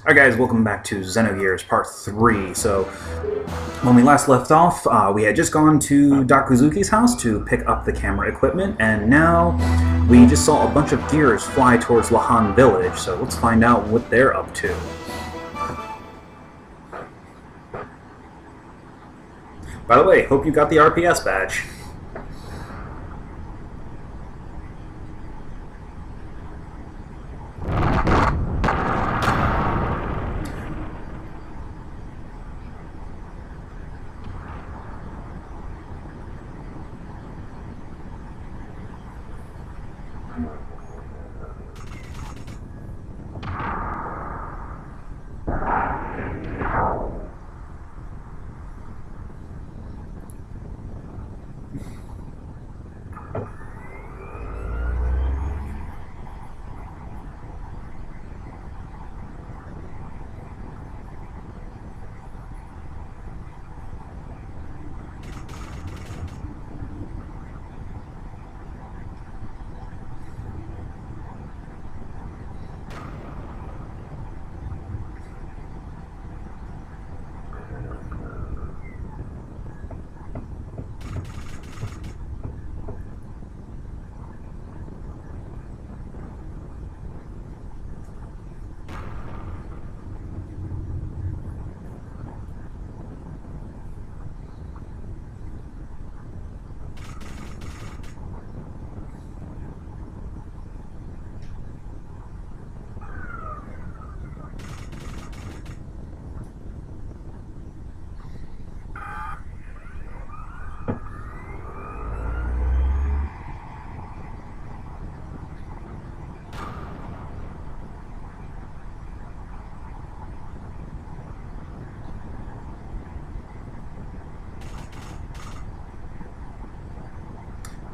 Alright guys, welcome back to Xenogears Part 3. So, when we last left off, we had just gone to Dakuzuki's house to pick up the camera equipment, and now we just saw a bunch of gears fly towards Lahan village, so let's find out what they're up to. By the way, hope you got the RPS badge.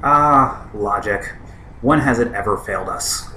Ah, logic. When has it ever failed us?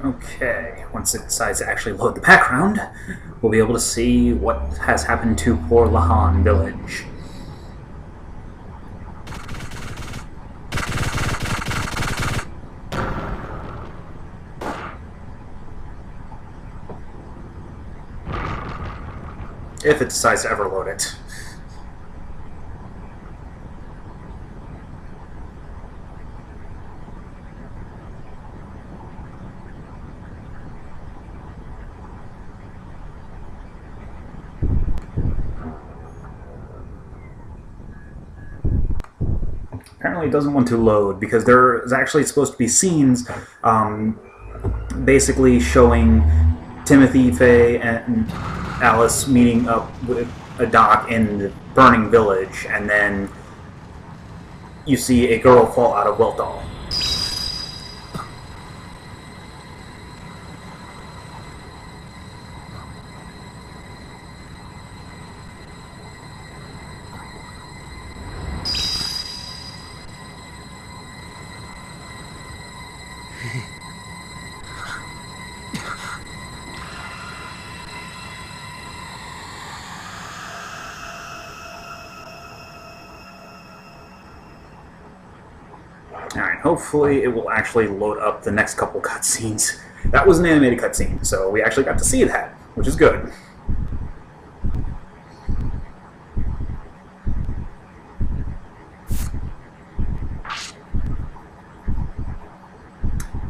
Okay, once it decides to actually load the background, we'll be able to see what has happened to poor Lahan village. If it decides to ever load it. Apparently it doesn't want to load because there is actually supposed to be scenes basically showing Timothy, Faye, and Alice meeting up with a dock in the burning village, and then you see a girl fall out of Weltall. Alright, hopefully it will actually load up the next couple cutscenes. That was an animated cutscene, so we actually got to see that, which is good.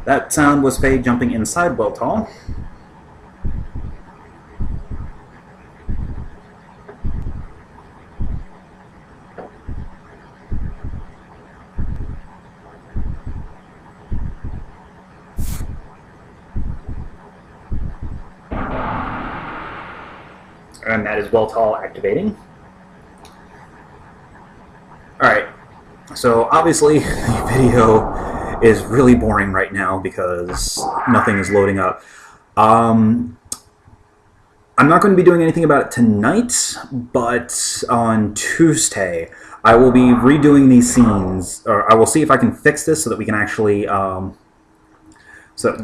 That sound was Faye jumping inside Weltall. And that is Weltall activating. Alright, so obviously the video is really boring right now because nothing is loading up. I'm not going to be doing anything about it tonight, but on Tuesday I will be redoing these scenes, or I will see if I can fix this so that we can actually so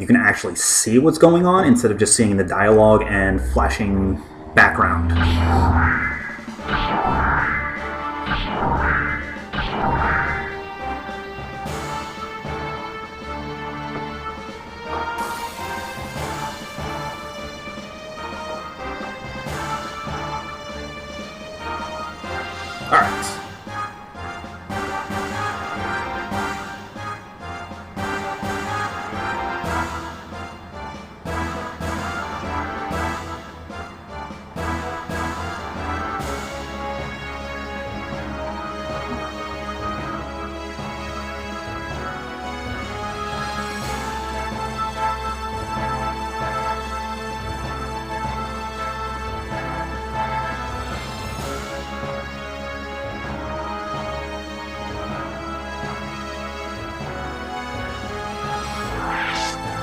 you can actually see what's going on instead of just seeing the dialogue and flashing background. All right.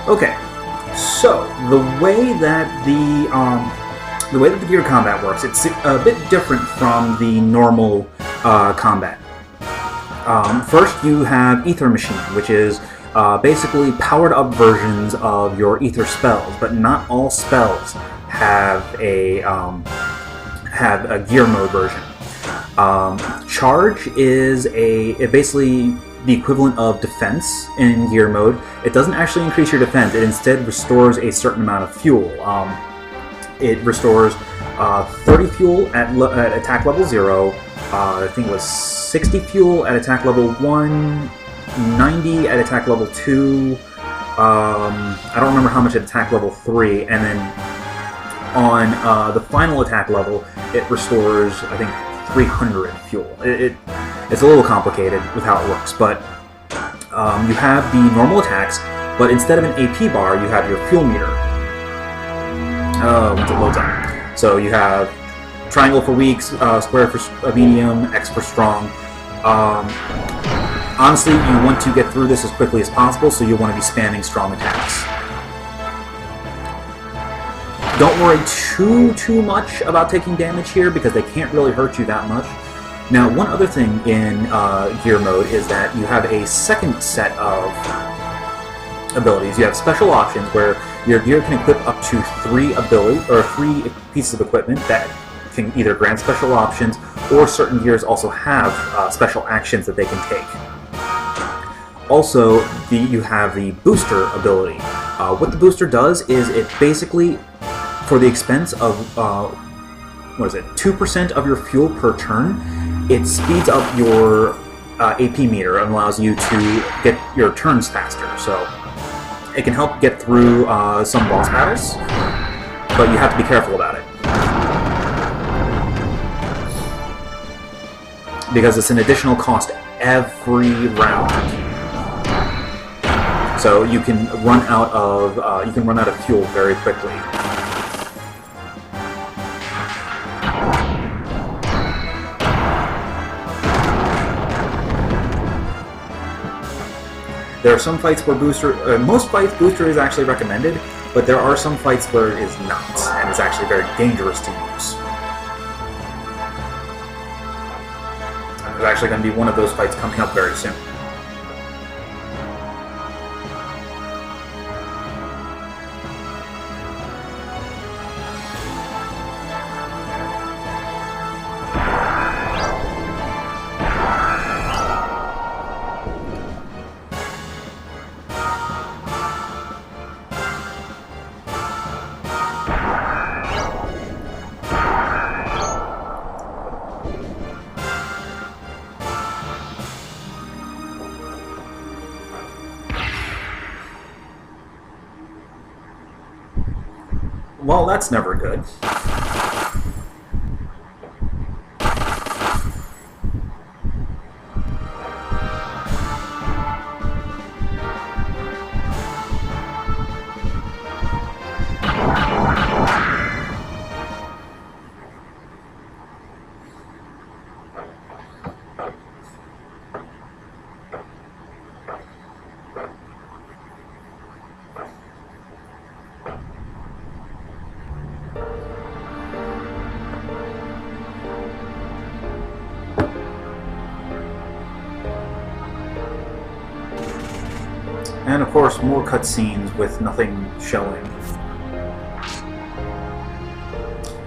Okay, so the way that the gear combat works, it's a bit different from the normal combat. First, you have Ether Machine, which is basically powered up versions of your Ether spells, but not all spells have a gear mode version. Charge is basically the equivalent of defense in gear mode. It doesn't actually increase your defense, it instead restores a certain amount of fuel. It restores 30 fuel at attack level 0, I think it was 60 fuel at attack level 1, 90 at attack level 2, I don't remember how much at attack level 3, and then on the final attack level it restores, I think, 300 fuel. It's a little complicated with how it works, but you have the normal attacks, but instead of an AP bar, you have your fuel meter. Once it loads up. So you have triangle for weak, square for medium, X for strong. Honestly, you want to get through this as quickly as possible, so you want to be spamming strong attacks. Don't worry too much about taking damage here, because they can't really hurt you that much. Now, one other thing in gear mode is that you have a second set of abilities. You have special options where your gear can equip up to 3 pieces of equipment that can either grant special options, or certain gears also have special actions that they can take. Also, you have the booster ability. What the booster does is it basically, for the expense of 2% of your fuel per turn, it speeds up your AP meter and allows you to get your turns faster. So it can help get through some boss battles, but you have to be careful about it, because it's an additional cost every round. So you can run out of fuel very quickly. There are some fights where most fights booster is actually recommended, but there are some fights where it is not, and it's actually very dangerous to use. There's actually going to be one of those fights coming up very soon. Well, that's never good. And of course, more cutscenes with nothing showing.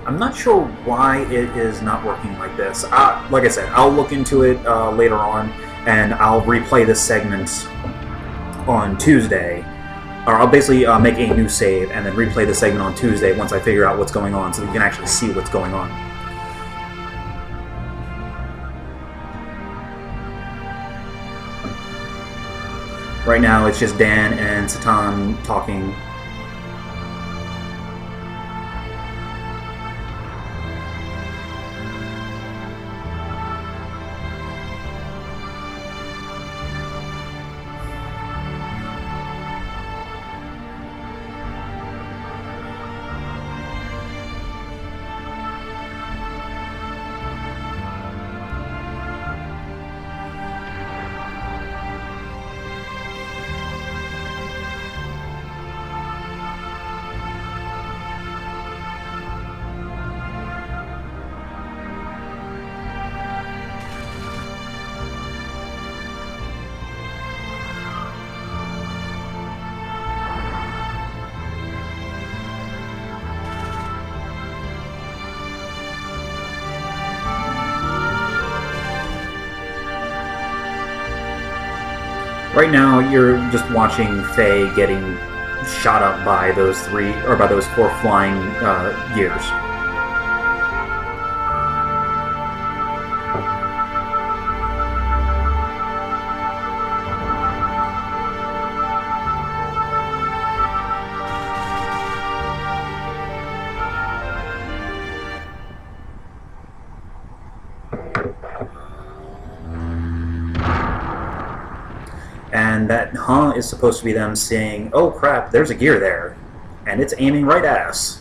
I'm not sure why it is not working like this. Like I said, I'll look into it later on, and I'll replay this segment on Tuesday. Or I'll basically make a new save and then replay the segment on Tuesday once I figure out what's going on, so that you can actually see what's going on. Right now, it's just Dan and Satan talking. Right now, you're just watching Faye getting shot up by those four flying gears. And that huh is supposed to be them saying, oh crap, there's a gear there. And it's aiming right at us.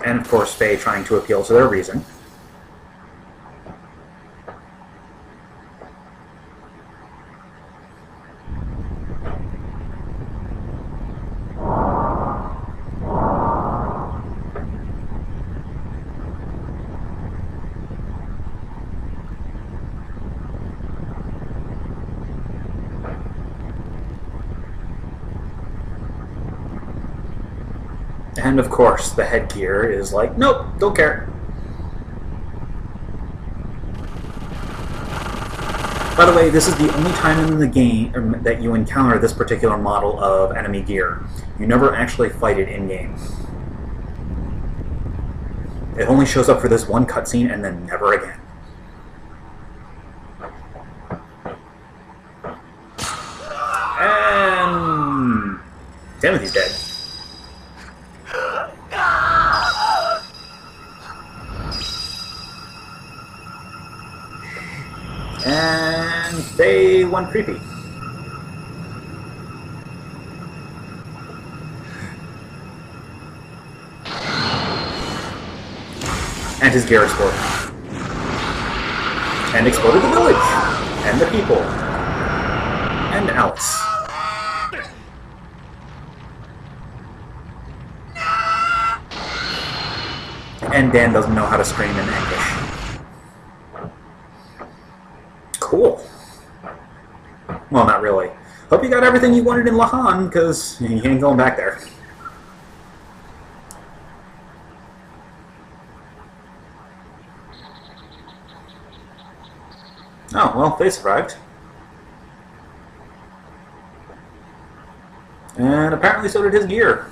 And of course, Faye trying to appeal to their reason. And of course, the headgear is like, nope, don't care. By the way, this is the only time in the game that you encounter this particular model of enemy gear. You never actually fight it in-game. It only shows up for this one cutscene and then never again. And Timothy's dead. And they went creepy. And his gear exploded. And exploded the village. And the people. And Alice. And Dan doesn't know how to scream in English. Cool. Well, not really. Hope you got everything you wanted in Lahan, because you ain't going back there. Oh, well, they survived. And apparently so did his gear.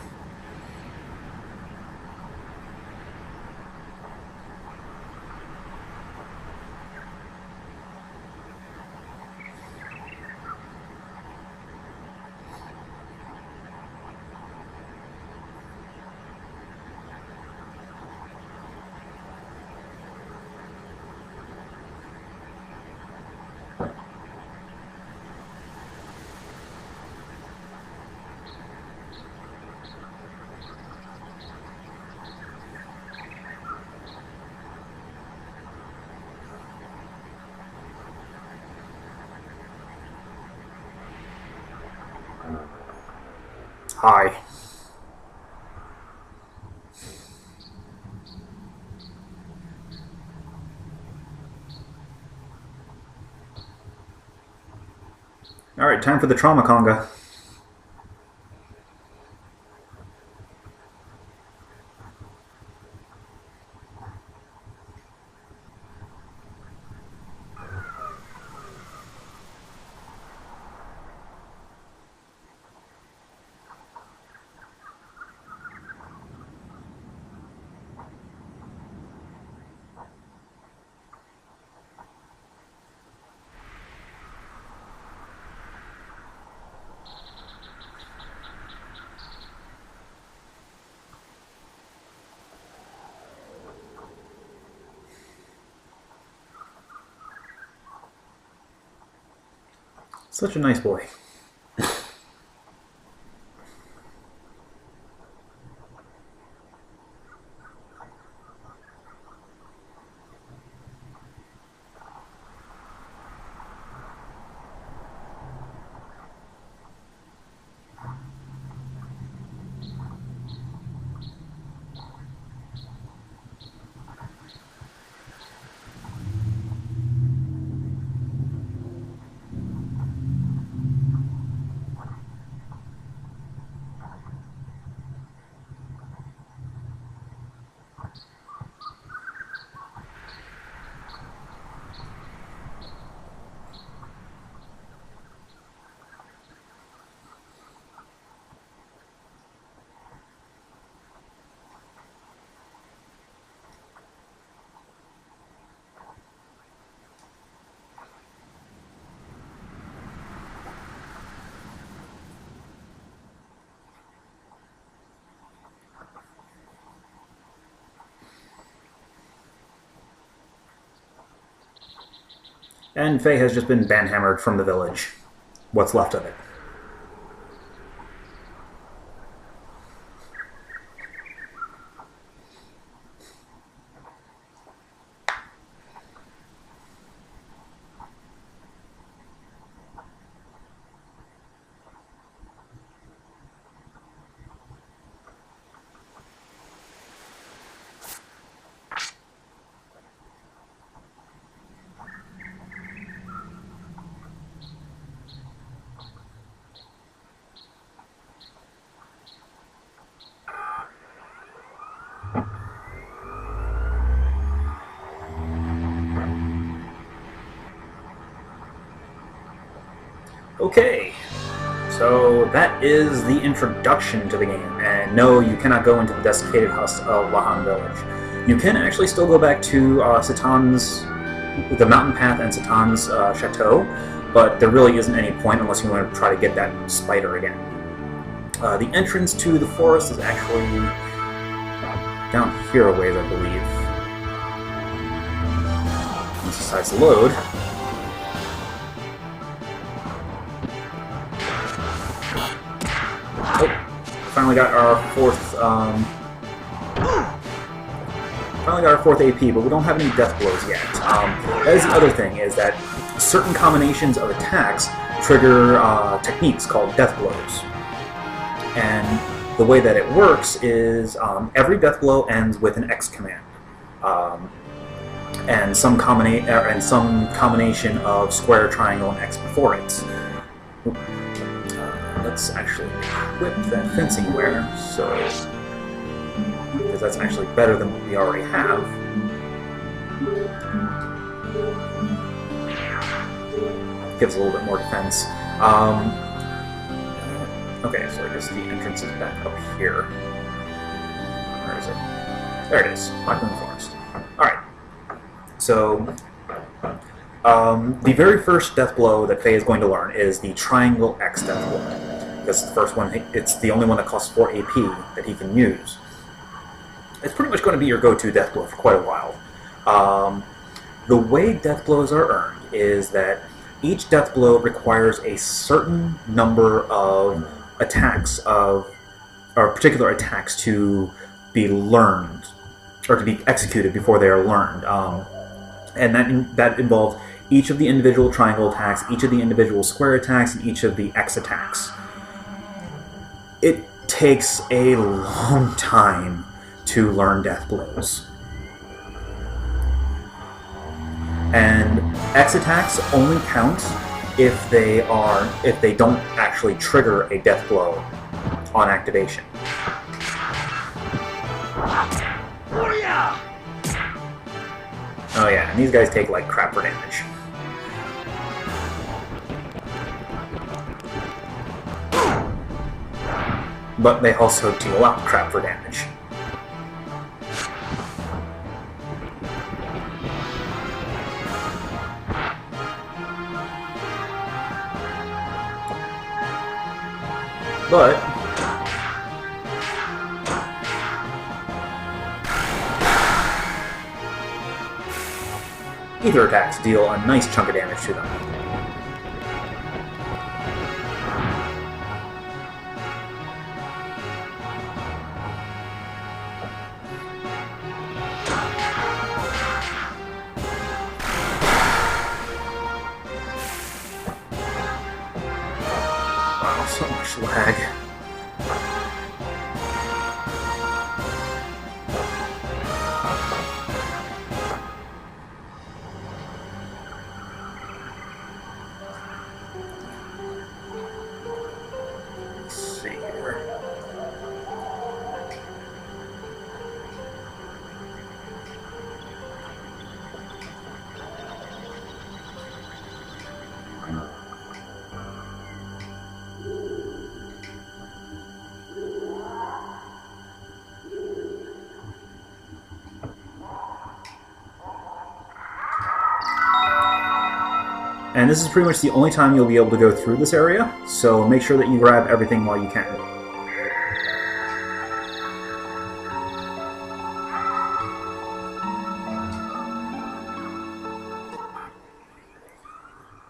Hi. Alright, time for the trauma conga. Such a nice boy. And Faye has just been banhammered from the village. What's left of it. Okay, so that is the introduction to the game, and no, you cannot go into the desiccated husk of Lahan village. You can actually still go back to Satan's, the mountain path and Satan's chateau, but there really isn't any point unless you want to try to get that spider again. The entrance to the forest is actually down here a ways, I believe. Once it decides to load. Finally got our fourth AP, but we don't have any death blows yet. That is the other thing, is that certain combinations of attacks trigger techniques called death blows. And the way that it works is every death blow ends with an X command, and some combination of square, triangle, and X before it. Let's actually equip that fencing wear, so because that's actually better than what we already have. Gives a little bit more defense. Okay, so I guess the entrance is back up here. Where is it? There it is. Black Moon Forest. Alright. So the very first death blow that Faye is going to learn is the Triangle X death blow. This is the first one. It's the only one that costs 4 AP that he can use. It's pretty much going to be your go-to death blow for quite a while. The way death blows are earned is that each death blow requires a certain number of attacks or particular attacks to be learned or to be executed before they are learned, and that involves each of the individual triangle attacks, each of the individual square attacks, and each of the X attacks. It takes a long time to learn death blows. And X attacks only count if they don't actually trigger a death blow on activation. Oh yeah, and these guys take like crap for damage. But they also deal out crap for damage. But ether attacks deal a nice chunk of damage to them. Wow, so much lag. And this is pretty much the only time you'll be able to go through this area, so make sure that you grab everything while you can.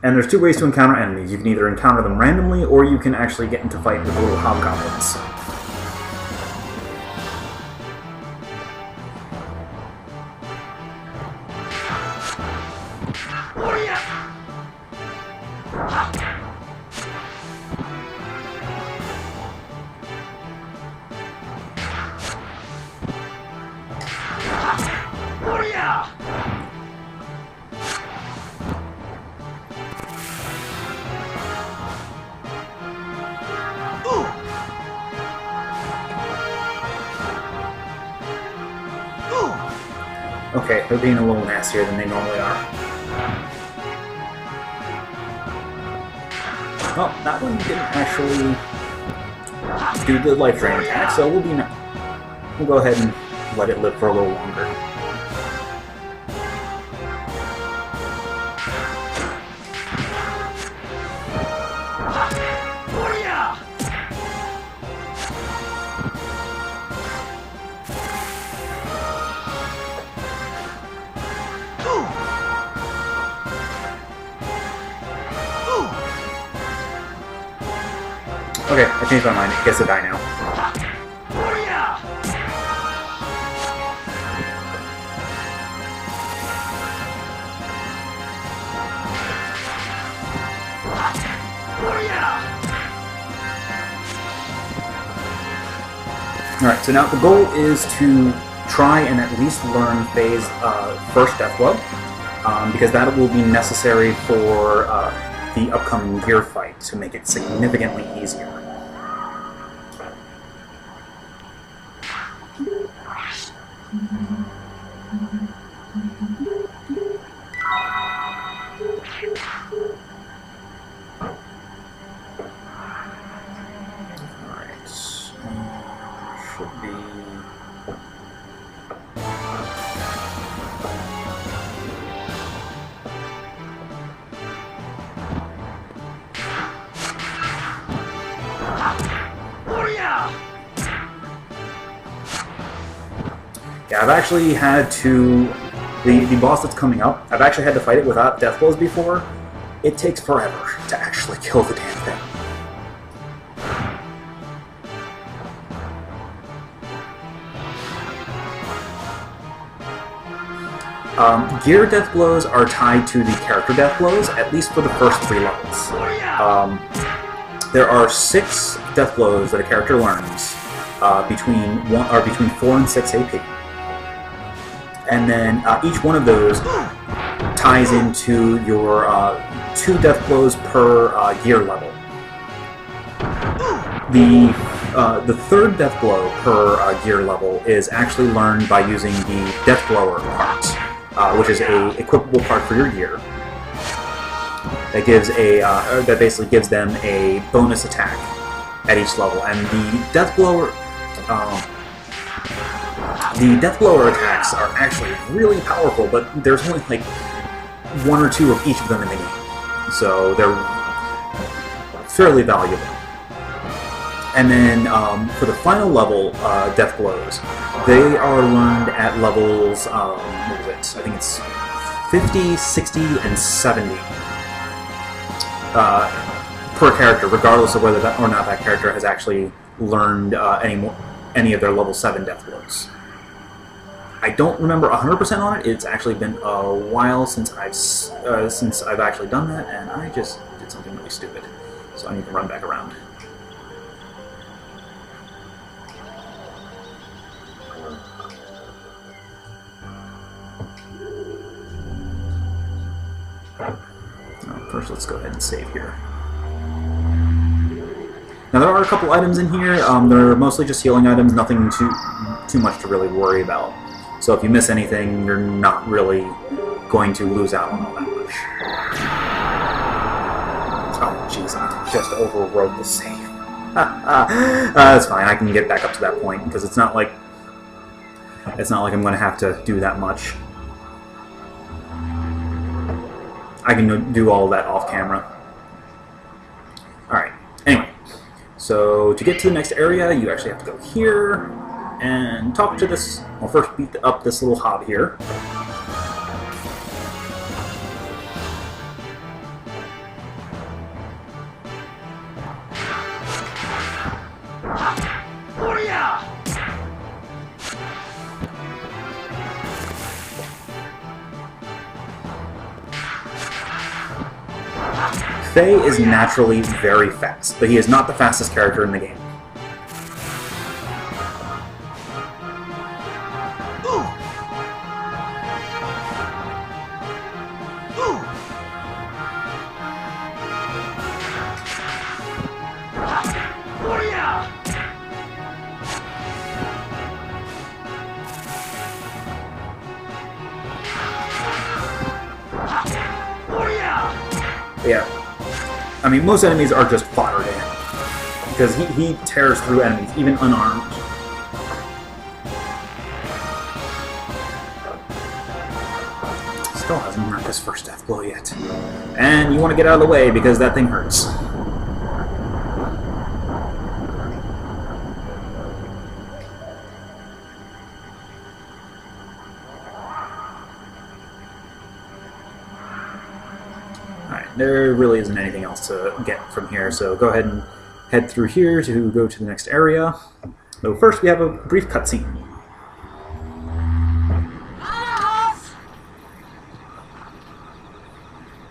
And there's two ways to encounter enemies. You can either encounter them randomly, or you can actually get into fight with the little hobgoblins. Okay, they're being a little nastier than they normally are. Well, that one didn't actually do the life drain attack, so we'll go ahead and let it live for a little longer. Okay, I changed my mind. It gets to die now. Alright, so now the goal is to try and at least learn phase first death blow, because that will be necessary for the upcoming gear fight to make it significantly easier. Alright, should be... Yeah, I've actually had to... The boss that's coming up, I've actually had to fight it without death blows before. It takes forever to actually kill the damn thing. Gear death blows are tied to the character death blows, at least for the first 3 levels. there are 6 death blows that a character learns between 4 and 6 AP, and then each one of those ties into your 2 death blows per gear level. The third death blow per gear level is actually learned by using the death blower part, which is a equipable part for your gear. That gives that basically gives them a bonus attack at each level, and the death blower attacks are actually really powerful, but there's only like 1 or 2 of each of them in the game, so they're fairly valuable. And then for the final level death blows, they are learned at levels what was it? I think it's 50, 60, and 70. Per character, regardless of whether or not that character has actually learned any of their level 7 death blows. I don't remember 100% on it. It's actually been a while since I've actually done that, and I just did something really stupid. So I need to run back around. First, let's go ahead and save here. Now, there are a couple items in here. They're mostly just healing items, nothing too much to really worry about. So if you miss anything, you're not really going to lose out on all that much. Oh, jeez, I just overrode the save. That's fine. I can get back up to that point because it's not like I'm going to have to do that much. I can do all of that off camera. Alright, anyway. So, to get to the next area, you actually have to go here and talk to this. Well, first beat up this little hob here. Faye is naturally very fast, but he is not the fastest character in the game. Yeah. I mean, most enemies are just fodder to him, because he tears through enemies, even unarmed. Still hasn't marked his first death blow yet. And you want to get out of the way, because that thing hurts. There really isn't anything else to get from here, so go ahead and head through here to go to the next area. So first we have a brief cutscene.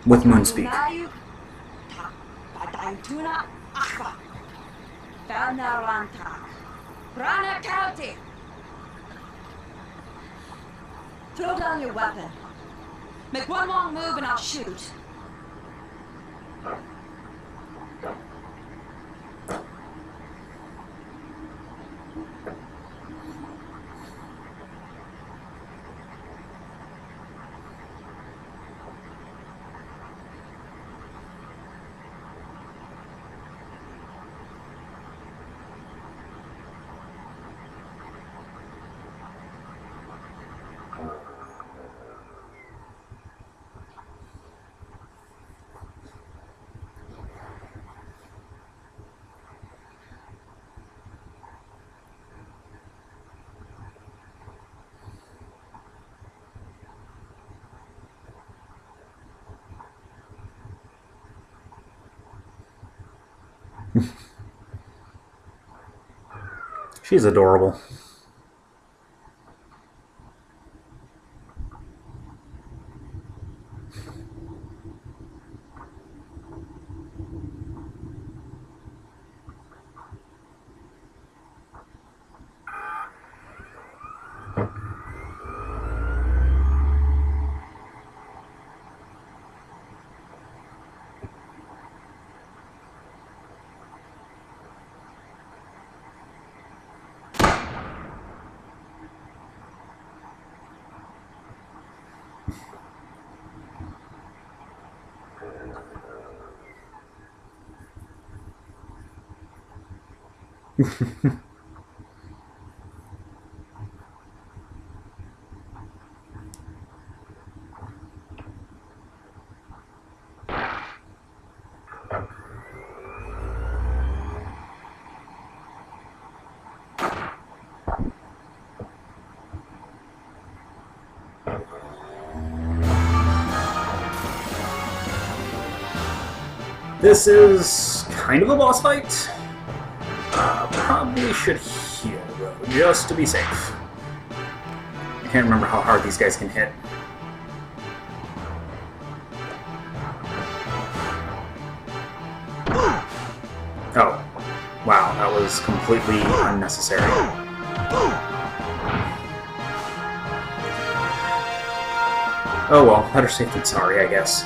With Moonspeak. Throw down your weapon. Make one long move and I'll shoot. She's adorable. This is kind of a boss fight. Probably should heal, though, just to be safe. I can't remember how hard these guys can hit. Oh. Wow, that was completely unnecessary. Oh well, better safe than sorry, I guess.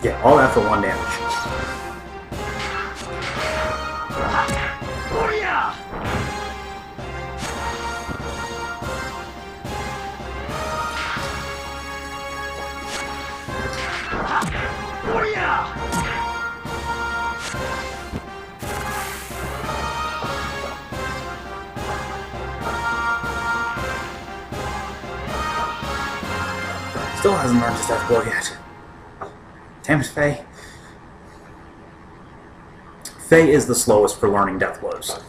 Yeah, all that for 1 damage. Still hasn't learned his death blow yet. Damn it, Faye. Faye is the slowest for learning death blows.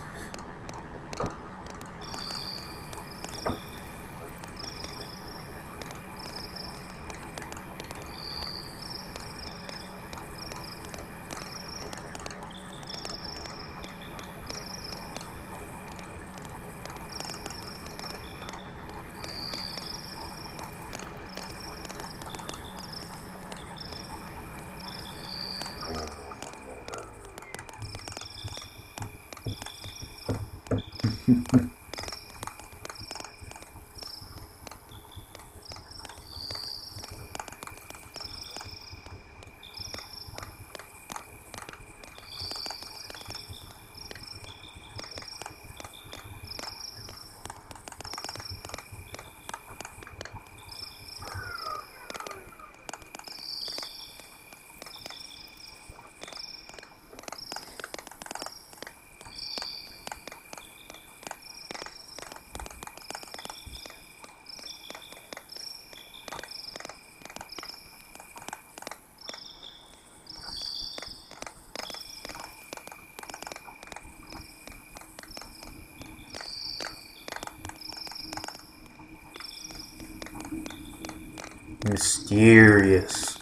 Mysterious.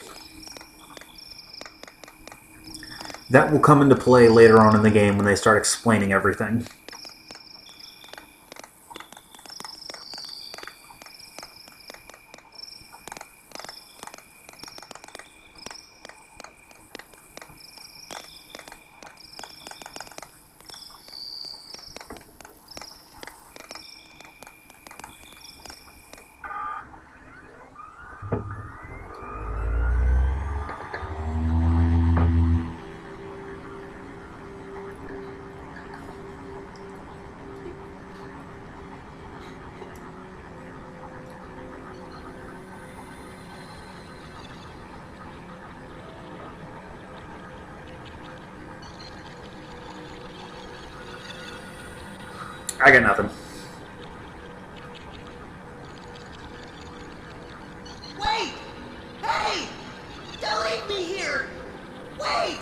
That will come into play later on in the game when they start explaining everything. I got nothing. Wait! Hey! Don't leave me here! Wait!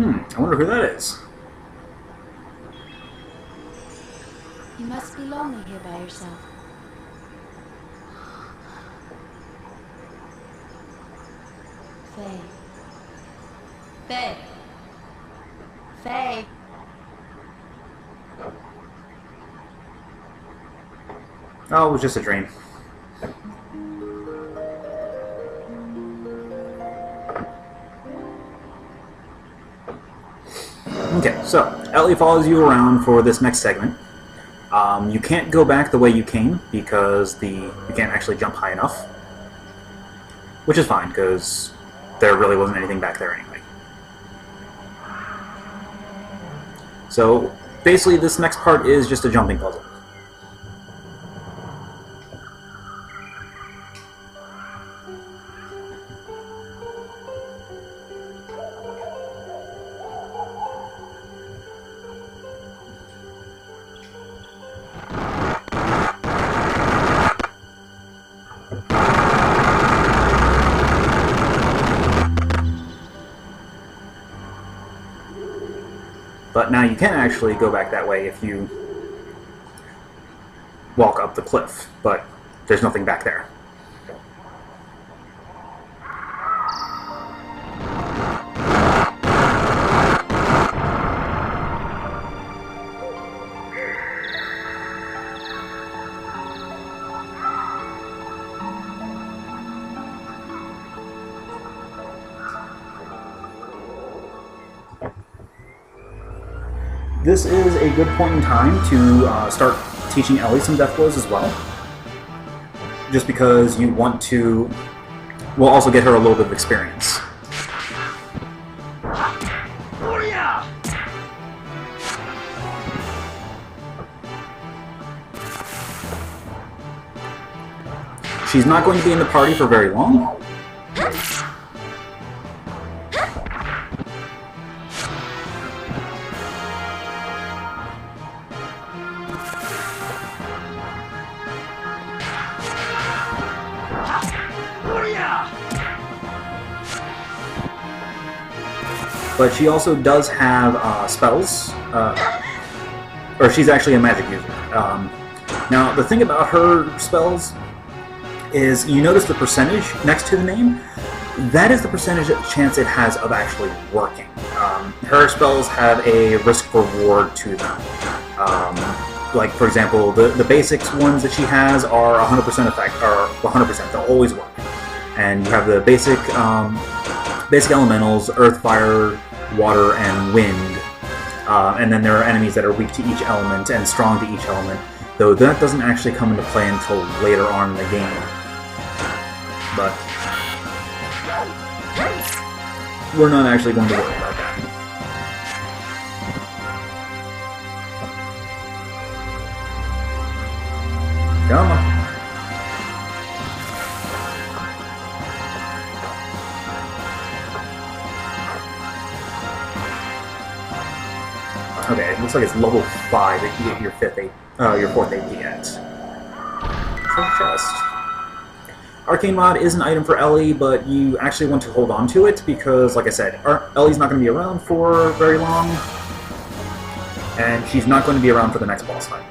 I wonder who that is. You must be lonely here by yourself. Faye. Faye. Faye. Oh, it was just a dream. Okay, so Elly follows you around for this next segment. You can't go back the way you came because you can't actually jump high enough, which is fine because there really wasn't anything back there anyway. So basically, this next part is just a jumping puzzle. But now you can actually go back that way if you walk up the cliff, but there's nothing back there. This is a good point in time to start teaching Elly some death blows as well. Just because you want to... We'll also get her a little bit of experience. She's not going to be in the party for very long. But she also does have spells, or she's actually a magic user. Now, the thing about her spells is you notice the percentage next to the name. That is the percentage chance it has of actually working. Her spells have a risk-reward to them. Like, for example, the basics ones that she has are 100% effect, or 100%, they'll always work. And you have the basic elementals, earth, fire, water, and wind. And then there are enemies that are weak to each element and strong to each element, though that doesn't actually come into play until later on in the game. But we're not actually going to worry about that. Come on. Okay, it looks like it's level 5 that you get your 4th AP at. Treasure chest. Arcane Rod is an item for Elly, but you actually want to hold on to it because, like I said, Elly's not going to be around for very long, and she's not going to be around for the next boss fight.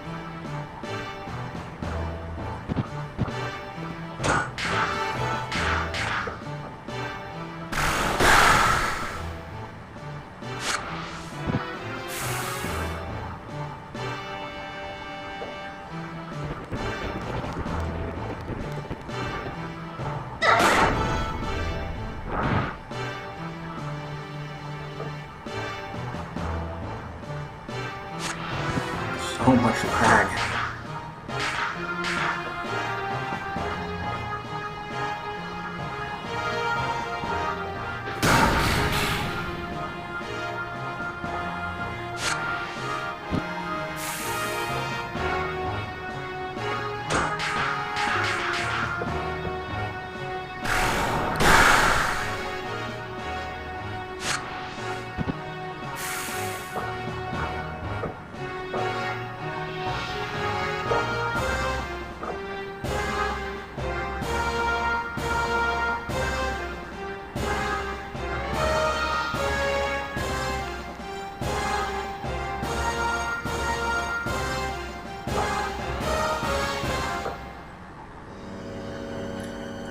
So much lag.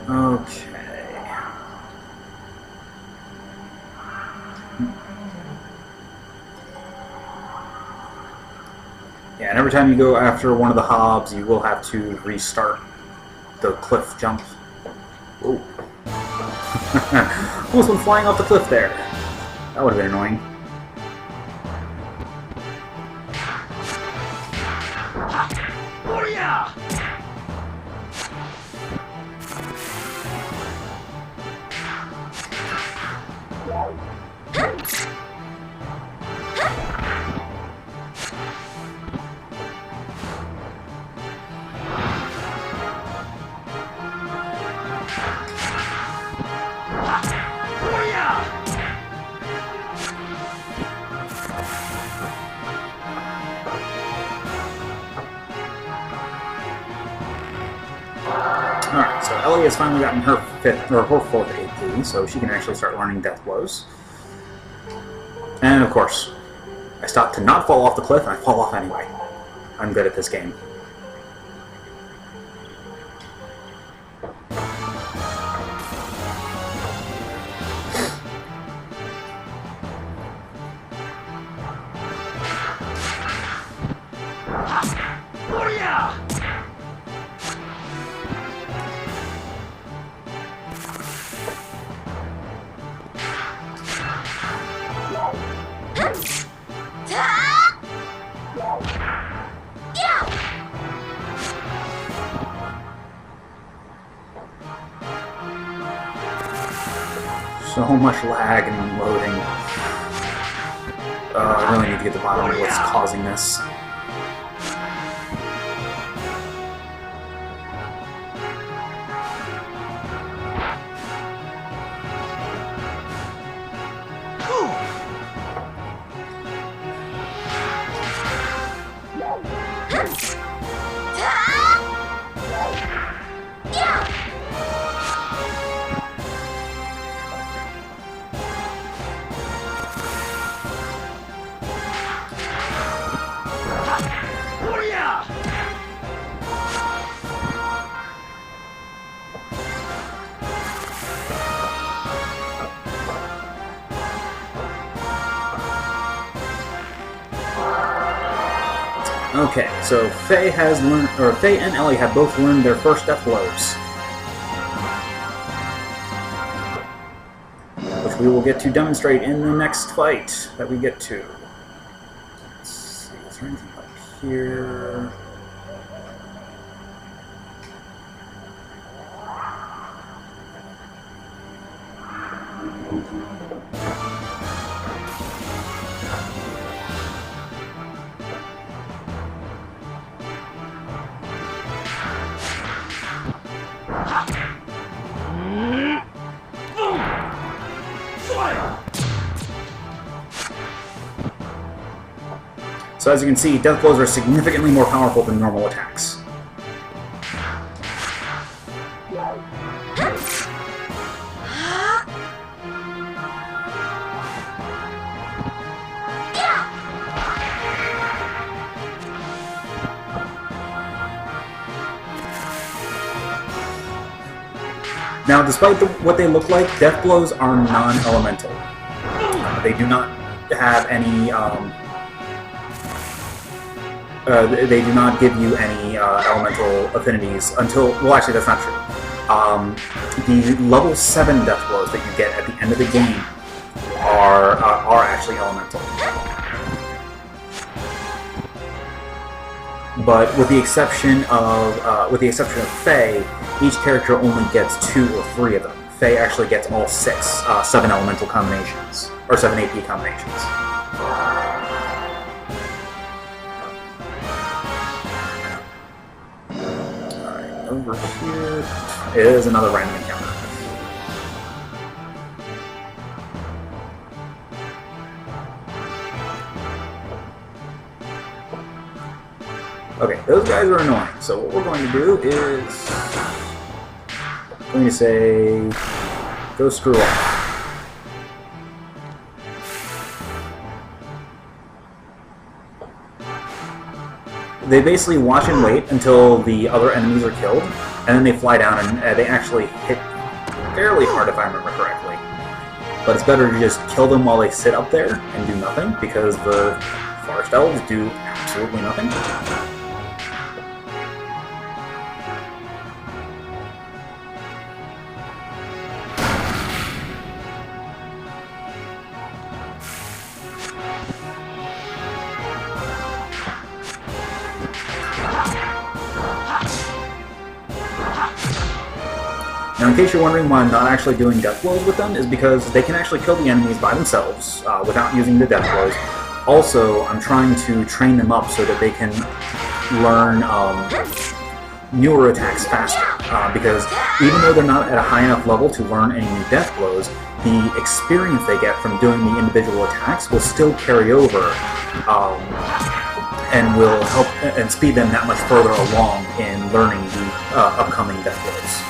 Okay. Yeah, and every time you go after one of the hobs, you will have to restart the cliff jump. Whoa. Almost went flying off the cliff there. That would have been annoying. Alright, so Elly has finally gotten her fourth AP, so she can actually start learning death blows. And of course, I stopped to not fall off the cliff, and I fall off anyway. I'm good at this game. So much lag and loading. I really need to get to the bottom of what's causing this. Okay, so Faye and Elly have both learned their first death blows, which we will get to demonstrate in the next fight that we get to. Let's see, is there anything up here? So as you can see, death blows are significantly more powerful than normal attacks. Now, despite what they look like, death blows are non-elemental. They do not have any they do not give you any elemental affinities until... Well, actually, that's not true. The level 7 death blows that you get at the end of the game are actually elemental. But with the exception of Faye, each character only gets 2 or 3 of them. Faye actually gets all 7 elemental combinations, or 7 AP combinations. Over here is another random encounter. Okay, those guys are annoying, so what we're going to do is... I'm going to say... go screw off. They basically watch and wait until the other enemies are killed, and then they fly down and they actually hit fairly hard if I remember correctly. But it's better to just kill them while they sit up there and do nothing, because the forest elves do absolutely nothing. Now, in case you're wondering why I'm not actually doing death blows with them, is because they can actually kill the enemies by themselves without using the death blows. Also, I'm trying to train them up so that they can learn newer attacks faster. because even though they're not at a high enough level to learn any new death blows, the experience they get from doing the individual attacks will still carry over, and will help and speed them that much further along in learning the upcoming death blows.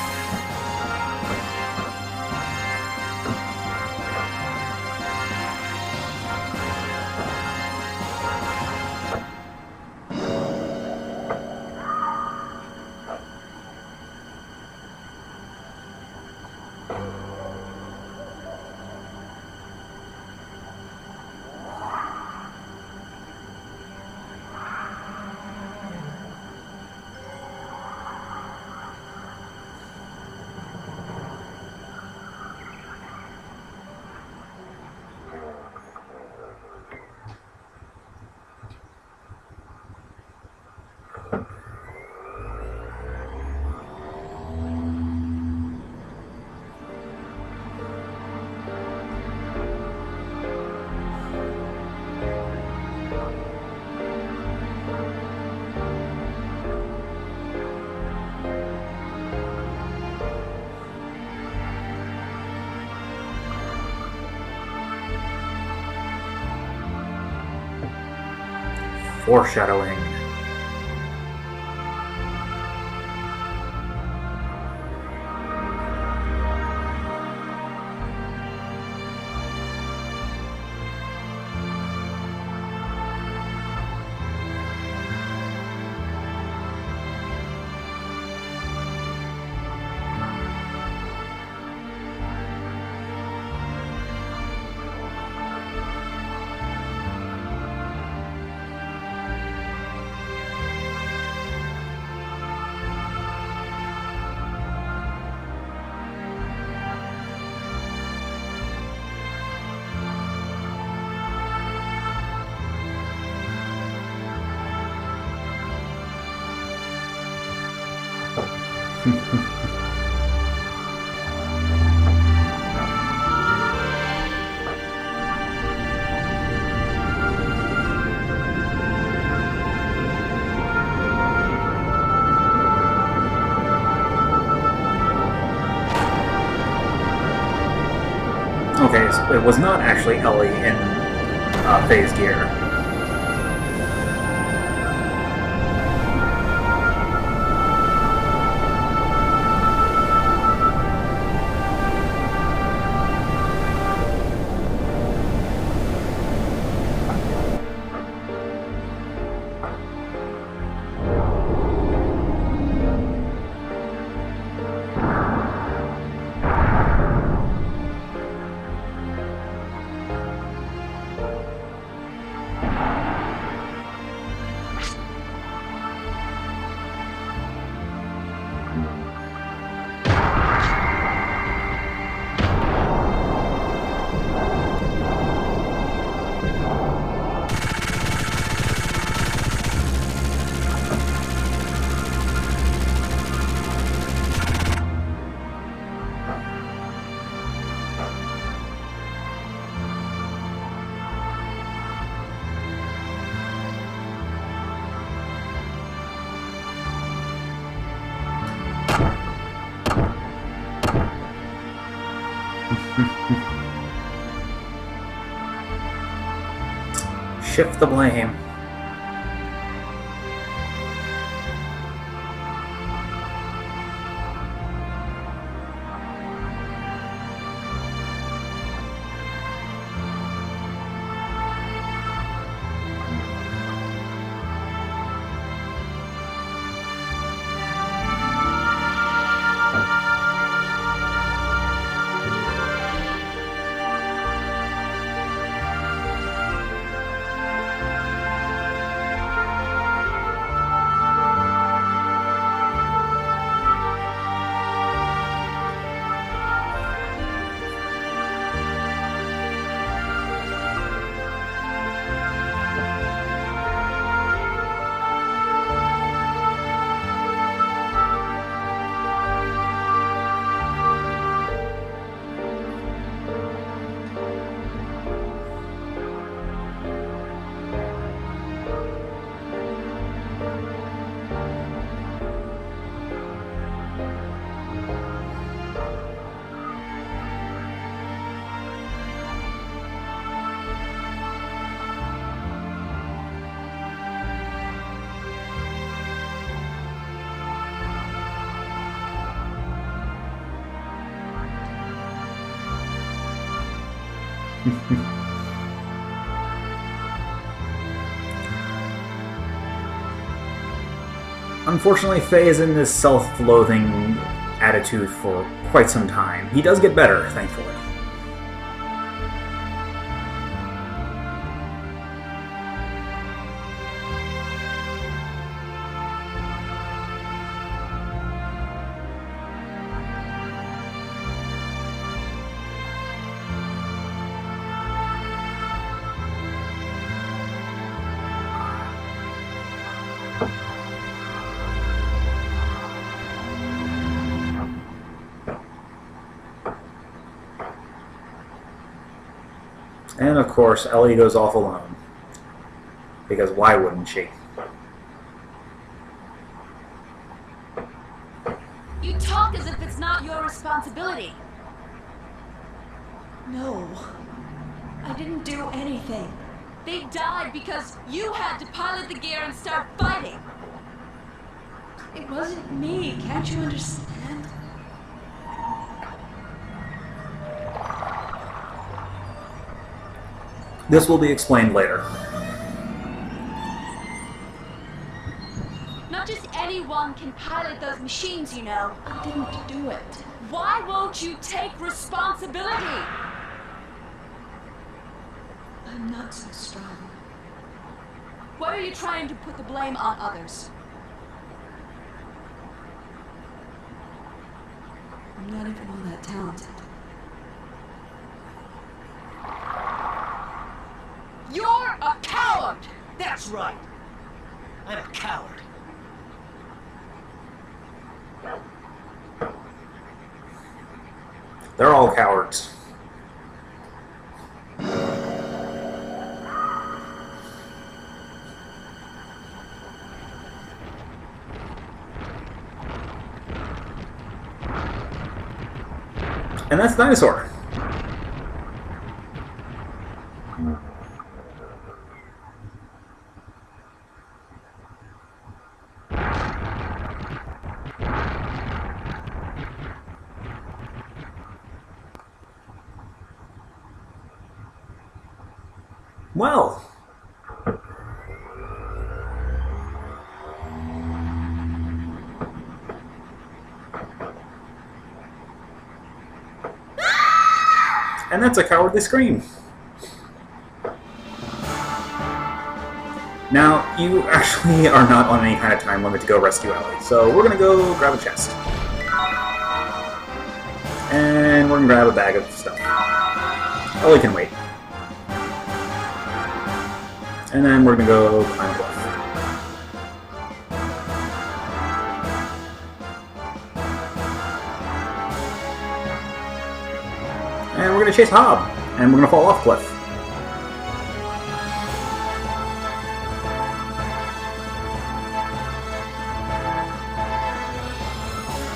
Foreshadowing. Okay, so it was not actually Elly in Phase Gear. Shift the blame. Unfortunately, Faye is in this self-loathing attitude for quite some time. He does get better, thankfully. And of course, Elly goes off alone. Because why wouldn't she? You talk as if it's not your responsibility. No, I didn't do anything. They died because you had to pilot the gear and start fighting. It wasn't me, can't you understand? This will be explained later. Not just anyone can pilot those machines, you know. I didn't do it. Why won't you take responsibility? I'm not so strong. Why are you trying to put the blame on others? I'm not even all that talented. You're a coward! That's right. I'm a coward. They're all cowards. And that's Dinosaur. Well, and that's a cowardly scream. Now, you actually are not on any kind of time limit to go rescue Elly, so we're gonna go grab a chest. And we're gonna grab a bag of stuff. Elly can wait. And then we're gonna go climb a cliff. And we're gonna chase Hob, and we're gonna fall off cliff.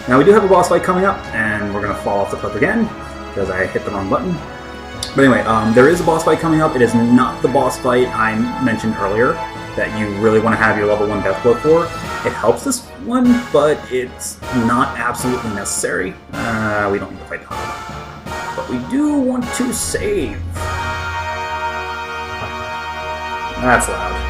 Now we do have a boss fight coming up, and we're gonna fall off the cliff again because I hit the wrong button. But anyway, there is a boss fight coming up. It is not the boss fight I mentioned earlier that you really want to have your level 1 death blow for. It helps this one, but it's not absolutely necessary. We don't need to fight Hob. But we do want to save. That's loud.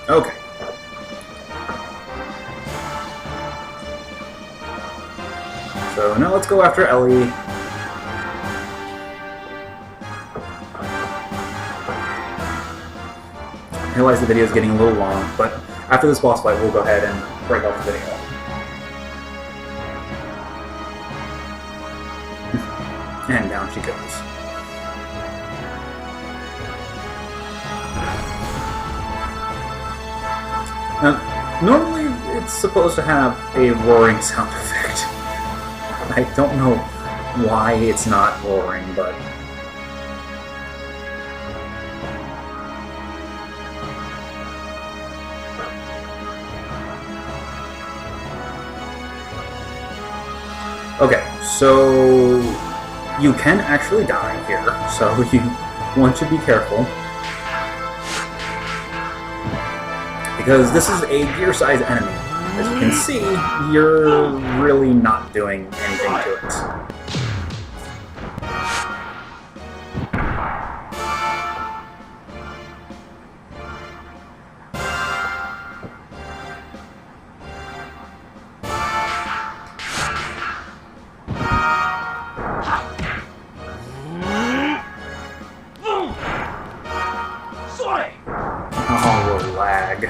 Okay. So now let's go after Elly. I realize the video is getting a little long, but after this boss fight, we'll go ahead and break off the video. And down she goes. Now, normally it's supposed to have a roaring sound effect. I don't know why it's not roaring, but... Okay, so you can actually die here, so you want to be careful. Because this is a gear-sized enemy. As you can see, you're really not doing anything to it. Oh, lag.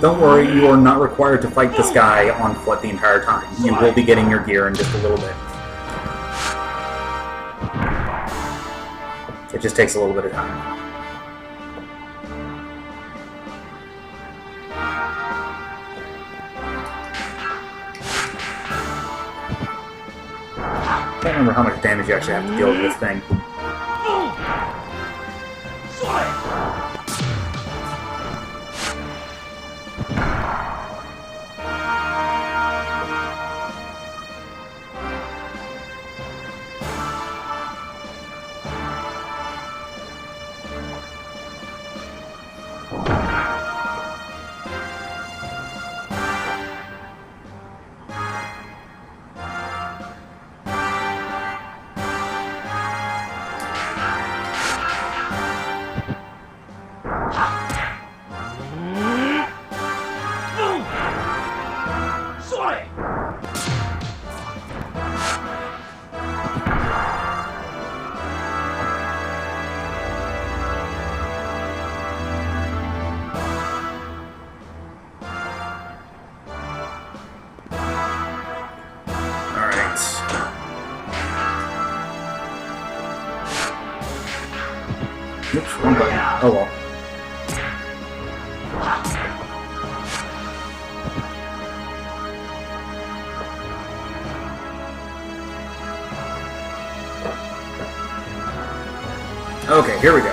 Don't worry, you are not required to fight this guy on foot the entire time. You will be getting your gear in just a little bit. It just takes a little bit of time. I can't remember how much damage you actually have to deal with this thing. Oops, wrong button. Oh well. Okay, here we go.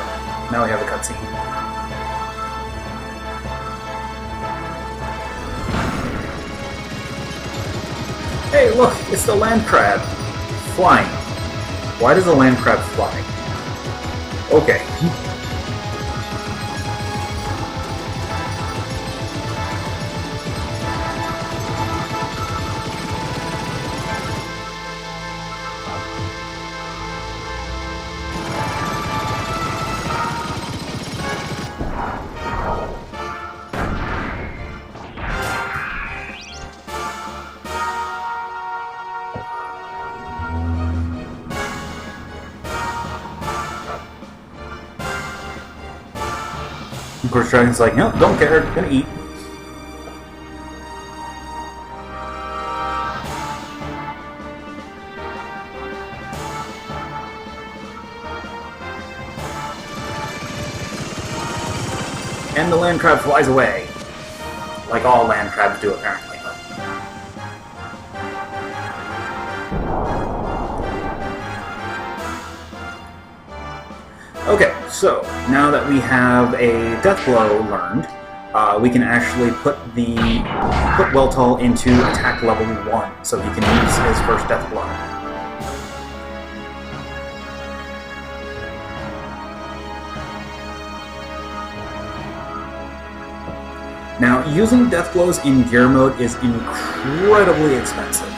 Now we have a cutscene. Hey, look! It's the land crab! Flying. Why does the land crab fly? Okay. Of course, Dragon's like, nope, don't care, gonna eat. And the land crab flies away. Like all land crabs do, apparently. Okay, so now that we have a death blow learned, we can actually put Weltall into attack level 1, so he can use his first death blow. Now, using death blows in gear mode is incredibly expensive.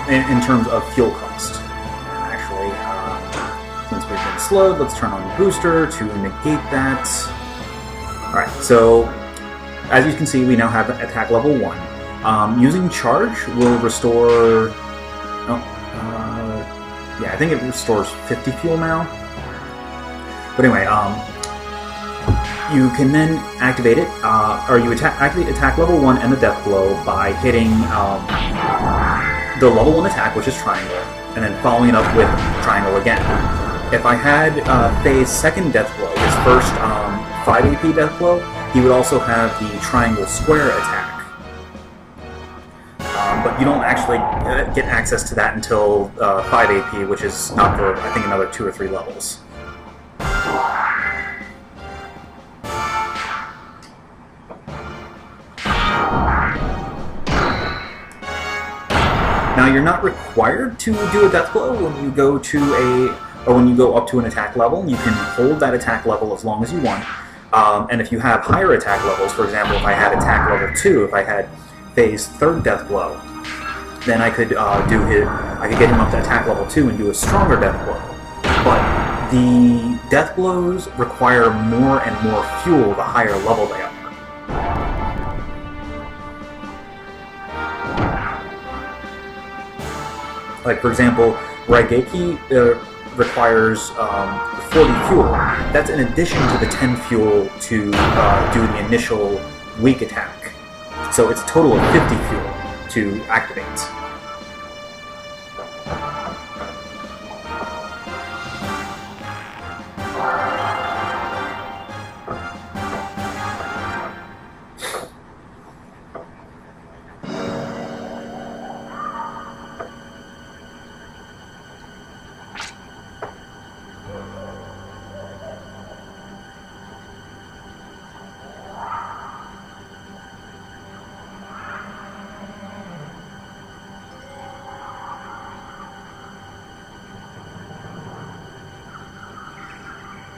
In terms of fuel cost. Actually, since we've been slowed, let's turn on the booster to negate that. Alright, so as you can see, we now have attack level 1. Using charge will restore... yeah, I think it restores 50 fuel now. But anyway, you can then activate it, or you activate attack level 1 and the death blow by hitting the level 1 attack, which is triangle, and then following it up with triangle again. If I had Faye's second death blow, his first 5 AP death blow, He would also have the triangle square attack. But you don't actually get access to that until 5 AP, which is not for, I think, another 2 or 3 levels. Now, you're not required to do a death blow when you go up to an attack level. You can hold that attack level as long as you want. And if you have higher attack levels, for example, if I had attack level 2, if I had Faye's 3rd death blow, then I could I could get him up to attack level 2 and do a stronger death blow. But the death blows require more and more fuel the higher level they are. Like, for example, Raigeki requires 40 fuel. That's in addition to the 10 fuel to do the initial weak attack. So it's a total of 50 fuel to activate.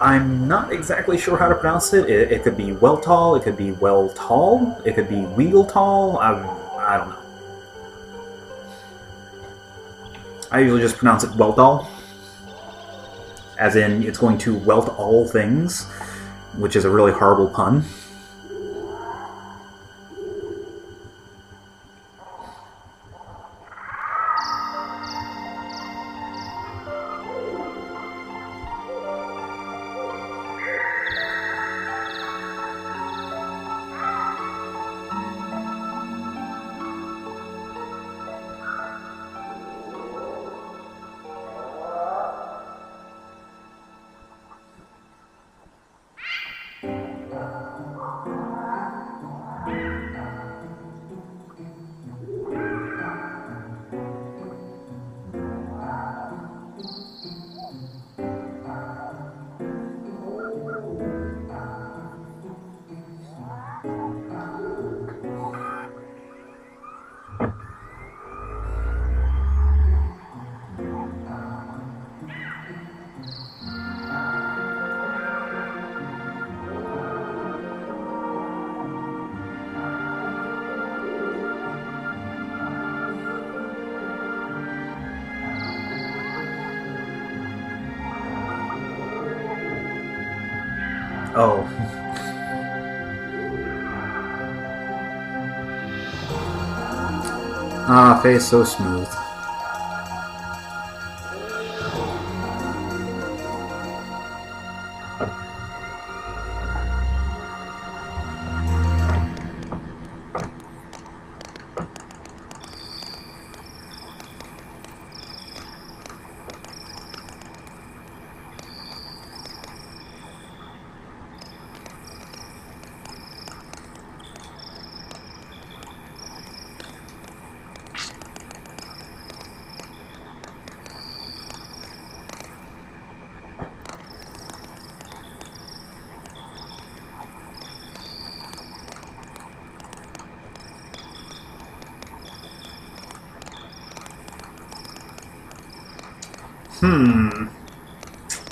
I'm not exactly sure how to pronounce it. It could be Weltall, it could be Weltall, it could be Weagletall, I don't know. I usually just pronounce it Weltall, as in it's going to welt all things, which is a really horrible pun. Oh. Ah, face so smooth.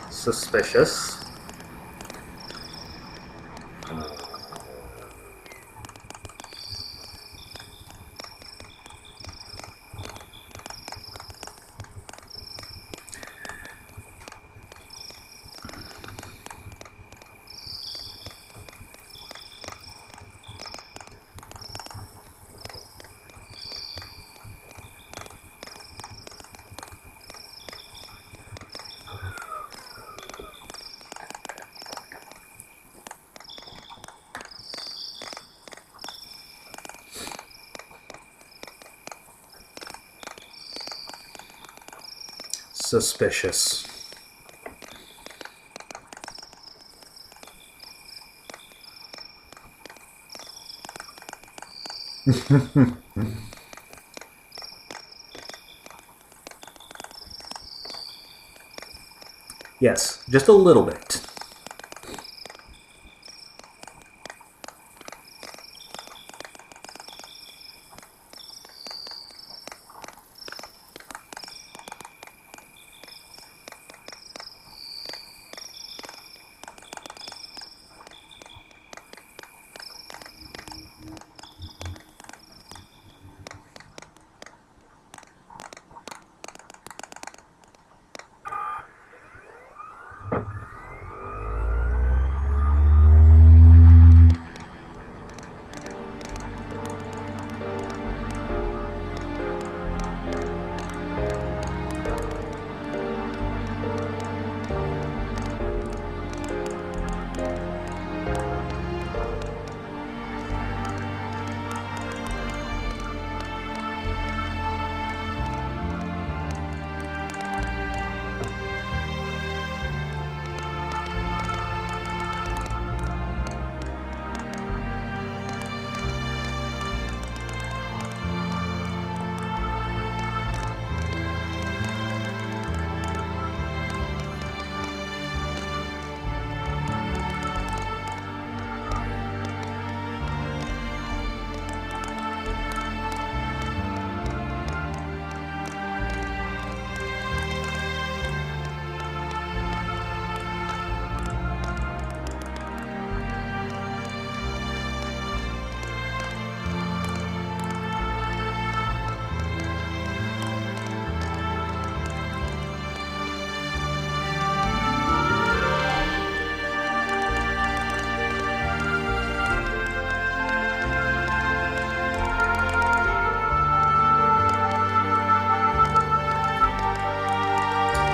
Suspicious. Suspicious. Yes, just a little bit.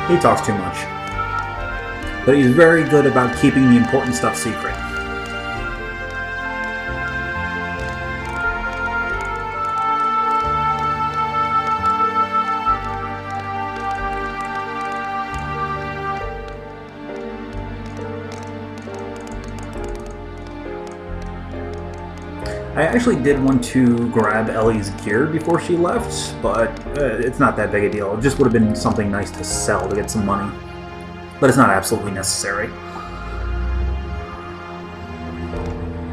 He talks too much. But he's very good about keeping the important stuff secret. I actually did want to grab Elly's gear before she left, but it's not that big a deal. It just would have been something nice to sell to get some money. But it's not absolutely necessary.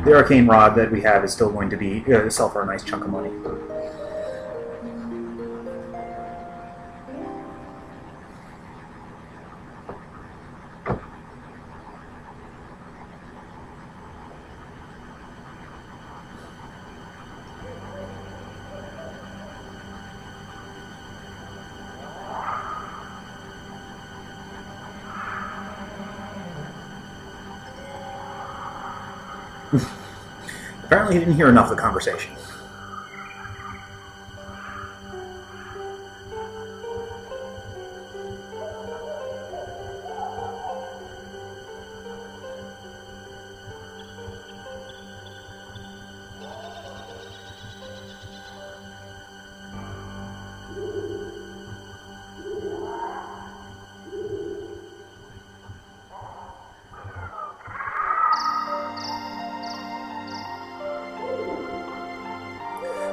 The arcane rod that we have is still going to be sell for a nice chunk of money. Apparently he didn't hear enough of the conversation.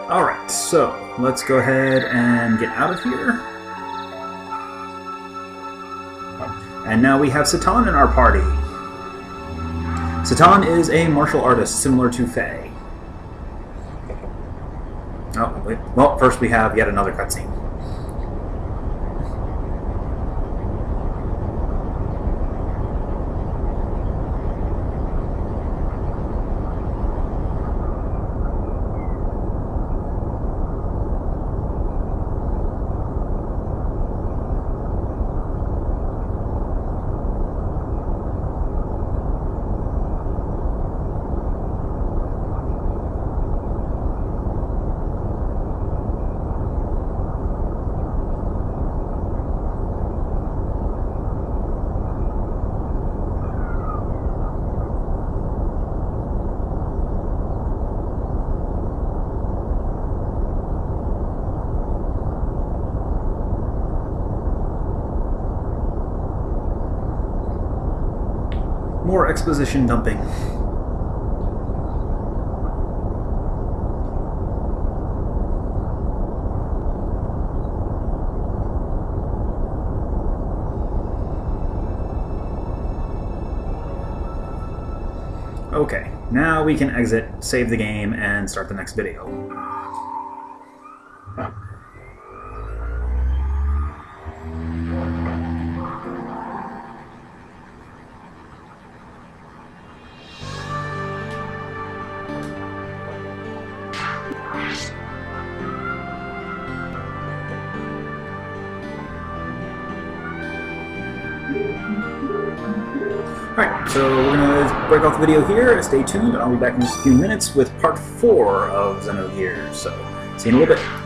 Alright, so let's go ahead and get out of here. And now we have Satan in our party. Satan is a martial artist similar to Faye. Oh, wait. Well, first we have yet another cutscene. More exposition dumping. Okay, now we can exit, save the game, and start the next video. Alright, so we're going to break off the video here. Stay tuned. I'll be back in just a few minutes with part 4 of Xenogears. So, see you in a little bit.